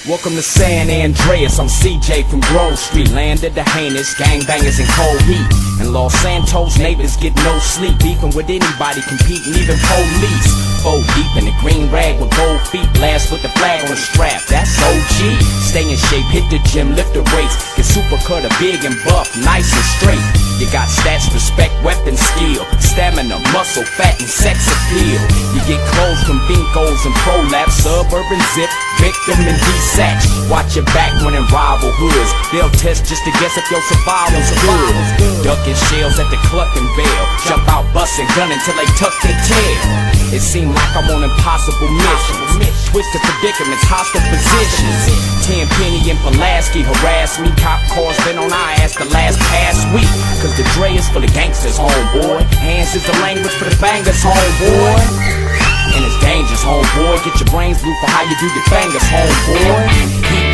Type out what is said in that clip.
Welcome to San Andreas, I'm CJ from Grove Street. Land of the heinous, gangbangers in cold heat. And Los Santos neighbors get no sleep. Beefing with anybody, competing, even police. 4 deep in the green rag with gold feet. Blast with the flag on the strap, that's OG. Stay in shape, hit the gym, lift the weights. Get super cutter, big and buff, nice and straight. You got stats, respect, weapon, skill. Stamina, muscle, fat, and sex appeal. You get clothes from Vincos and Prolapse. Suburban zip, victim and desatch. Watch your back when in rival hoods. They'll test just to guess if your survival's good. Ducking shells at the Cluckin' Bell. Jump out busting gun until they tuck their tail. It seemed like I'm on impossible missions. Twisted predicaments, hostile positions. Tenpenny and Pulaski harass me. Cop cars been on our ass the last past week. Cause the Dre is for the gangsters, homeboy. Hands is the language for the bangers, homeboy. And it's dangerous, homeboy. Get your brains blue for how you do your fingers, homeboy.